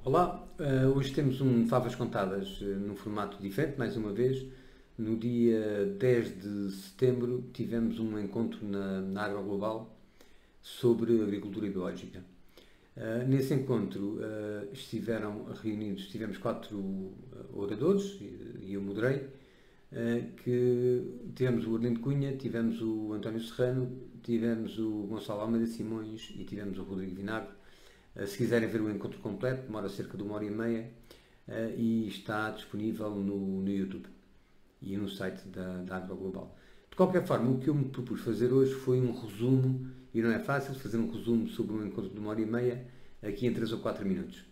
Olá, hoje temos um Favas Contadas num formato diferente, mais uma vez. No dia 10 de setembro tivemos um encontro na Agro Global sobre agricultura biológica. Nesse encontro estiveram reunidos, tivemos 4 oradores e eu moderei, que tivemos o Arlindo Cunha, tivemos o António Serrano, tivemos o Gonçalo Almeida Simões e tivemos o Rodrigo Vinagre. Se quiserem ver o encontro completo, demora cerca de 1h30 e está disponível no YouTube e no site da Agro Global. De qualquer forma, o que eu me propus fazer hoje foi um resumo, e não é fácil fazer um resumo sobre um encontro de 1h30 aqui em 3 ou 4 minutos.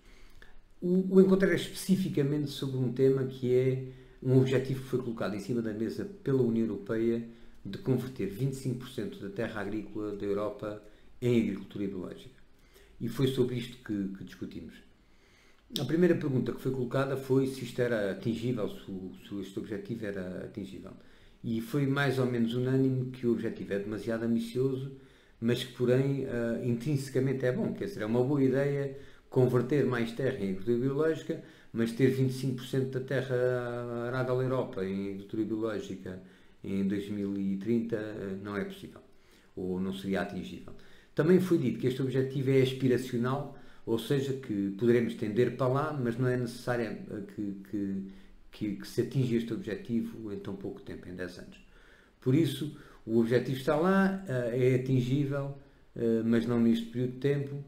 O encontro era especificamente sobre um tema que é um objetivo que foi colocado em cima da mesa pela União Europeia de converter 25% da terra agrícola da Europa em agricultura biológica. E foi sobre isto que discutimos. A primeira pergunta que foi colocada foi se isto era atingível, se este objetivo era atingível. E foi mais ou menos unânime que o objetivo é demasiado ambicioso, mas que, porém, intrinsecamente é bom. Quer dizer, é uma boa ideia converter mais terra em agricultura biológica, mas ter 25% da terra arável da Europa em agricultura biológica em 2030 não é possível, ou não seria atingível. Também foi dito que este objetivo é aspiracional, ou seja, que poderemos tender para lá, mas não é necessário que se atinja este objetivo em tão pouco tempo, em 10 anos. Por isso, o objetivo está lá, é atingível, mas não neste período de tempo,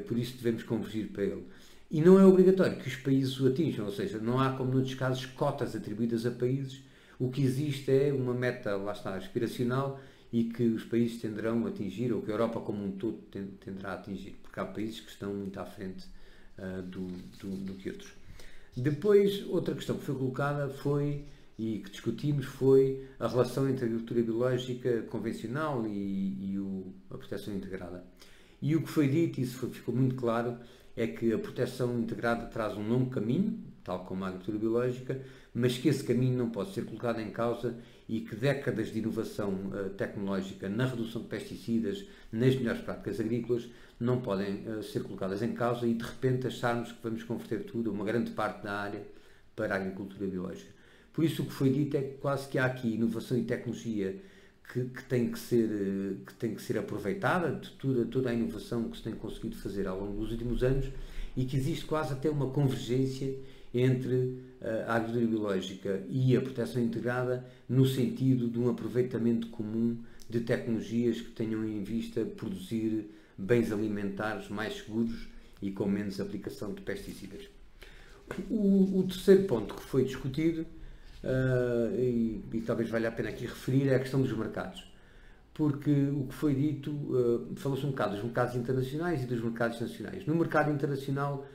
por isso devemos convergir para ele. E não é obrigatório que os países o atinjam, ou seja, não há, como noutros casos, cotas atribuídas a países. O que existe é uma meta, lá está, aspiracional, e que os países tenderão a atingir, ou que a Europa como um todo tenderá a atingir, porque há países que estão muito à frente do que outros. Depois, outra questão que foi colocada foi, e que discutimos, foi a relação entre a agricultura biológica convencional e a proteção integrada. E o que foi dito, e isso ficou muito claro, é que a proteção integrada traz um longo caminho, tal como a agricultura biológica, mas que esse caminho não pode ser colocado em causa e que décadas de inovação tecnológica na redução de pesticidas, nas melhores práticas agrícolas, não podem ser colocadas em causa e de repente acharmos que vamos converter tudo, uma grande parte da área, para a agricultura biológica. Por isso o que foi dito é que quase que há aqui inovação e tecnologia que tem que ser aproveitada, de toda a inovação que se tem conseguido fazer ao longo dos últimos anos, e que existe quase até uma convergência entre a agricultura biológica e a proteção integrada no sentido de um aproveitamento comum de tecnologias que tenham em vista produzir bens alimentares mais seguros e com menos aplicação de pesticidas. O terceiro ponto que foi discutido, e talvez valha a pena aqui referir, é a questão dos mercados. Porque o que foi dito, falou-se um bocado dos mercados internacionais e dos mercados nacionais. No mercado internacional,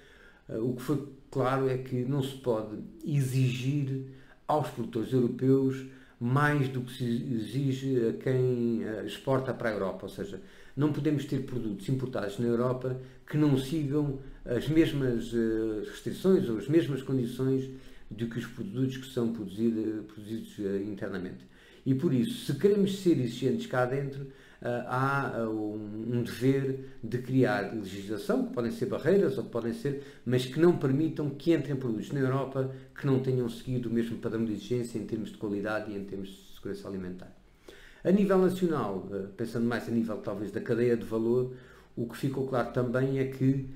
o que foi claro é que não se pode exigir aos produtores europeus mais do que se exige a quem exporta para a Europa, ou seja, não podemos ter produtos importados na Europa que não sigam as mesmas restrições ou as mesmas condições do que os produtos que são produzidos internamente. E por isso, se queremos ser exigentes cá dentro, há um dever de criar legislação, que podem ser barreiras ou que podem ser, mas que não permitam que entrem produtos na Europa que não tenham seguido o mesmo padrão de exigência em termos de qualidade e em termos de segurança alimentar. A nível nacional, pensando mais a nível talvez da cadeia de valor, o que ficou claro também é que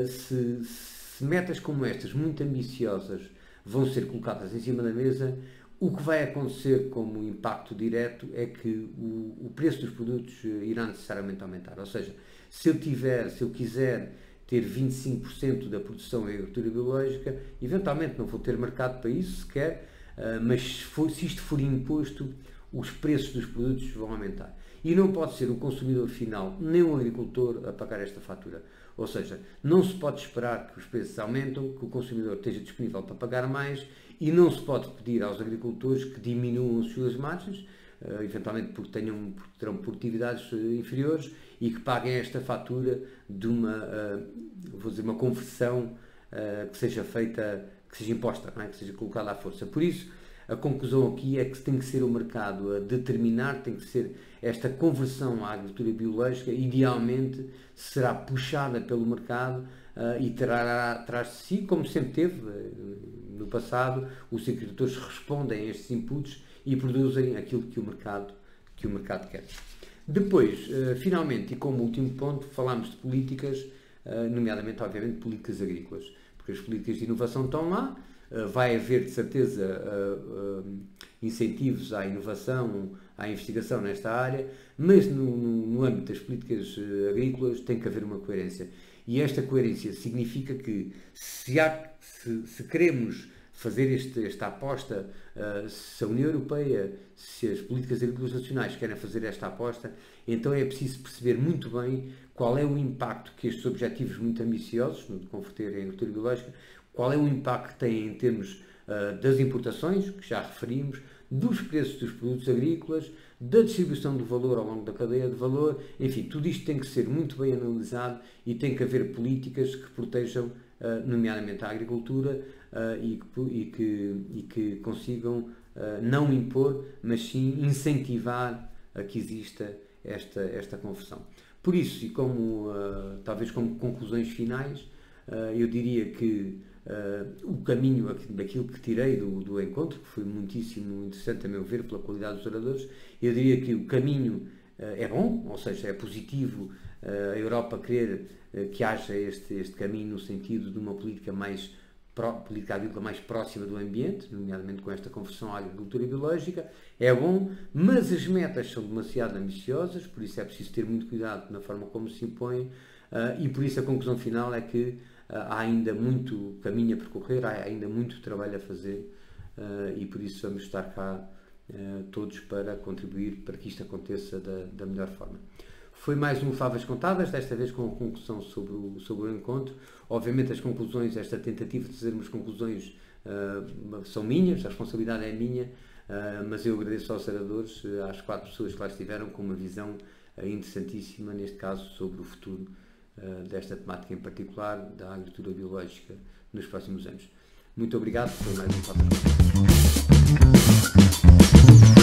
se metas como estas, muito ambiciosas, vão ser colocadas em cima da mesa, o que vai acontecer como impacto direto é que o preço dos produtos irá necessariamente aumentar. Ou seja, se eu quiser ter 25% da produção em agricultura biológica, eventualmente não vou ter mercado para isso sequer, mas se isto for imposto, os preços dos produtos vão aumentar. E não pode ser o consumidor final, nem o agricultor, a pagar esta fatura. Ou seja, não se pode esperar que os preços aumentem, que o consumidor esteja disponível para pagar mais, e não se pode pedir aos agricultores que diminuam as suas margens, eventualmente porque terão produtividades inferiores, e que paguem esta fatura de uma conversão que seja feita, que seja imposta, não é? Que seja colocada à força. Por isso, A conclusão aqui é que tem que ser o mercado a determinar, tem que ser esta conversão à agricultura biológica, idealmente será puxada pelo mercado e terá atrás de si, como sempre teve no passado, os agricultores respondem a estes inputs e produzem aquilo que o mercado quer. Depois, finalmente, e como último ponto, falámos de políticas, nomeadamente, obviamente, políticas agrícolas, porque as políticas de inovação estão lá, vai haver, de certeza, incentivos à inovação, à investigação nesta área, mas no âmbito das políticas agrícolas tem que haver uma coerência. E esta coerência significa que, se queremos fazer esta aposta, se a União Europeia, se as políticas agrícolas nacionais querem fazer esta aposta, então é preciso perceber muito bem qual é o impacto que estes objetivos muito ambiciosos, de converter em agricultura biológica, qual é o impacto que têm em termos das importações, que já referimos, dos preços dos produtos agrícolas, da distribuição do valor ao longo da cadeia de valor, enfim, tudo isto tem que ser muito bem analisado e tem que haver políticas que protejam, nomeadamente a agricultura, e que consigam não impor, mas sim incentivar a que exista esta conversão. Por isso, e talvez como conclusões finais, eu diria que o caminho daquilo que tirei do encontro, que foi muitíssimo interessante a meu ver pela qualidade dos oradores, eu diria que o caminho é bom, ou seja, é positivo a Europa querer que haja este caminho no sentido de uma política agrícola mais próxima do ambiente, nomeadamente com esta conversão à agricultura biológica, é bom, mas as metas são demasiado ambiciosas, por isso é preciso ter muito cuidado na forma como se impõem, e por isso a conclusão final é que há ainda muito caminho a percorrer, há ainda muito trabalho a fazer, e por isso vamos estar cá todos para contribuir para que isto aconteça da melhor forma. Foi mais um Favas Contadas, desta vez com a conclusão sobre o encontro. Obviamente as conclusões, esta tentativa de fazer umas conclusões são minhas, a responsabilidade é minha, mas eu agradeço aos oradores, às 4 pessoas que lá estiveram, com uma visão interessantíssima, neste caso, sobre o futuro desta temática em particular, da agricultura biológica nos próximos anos. Muito obrigado, foi mais um Favas Contadas.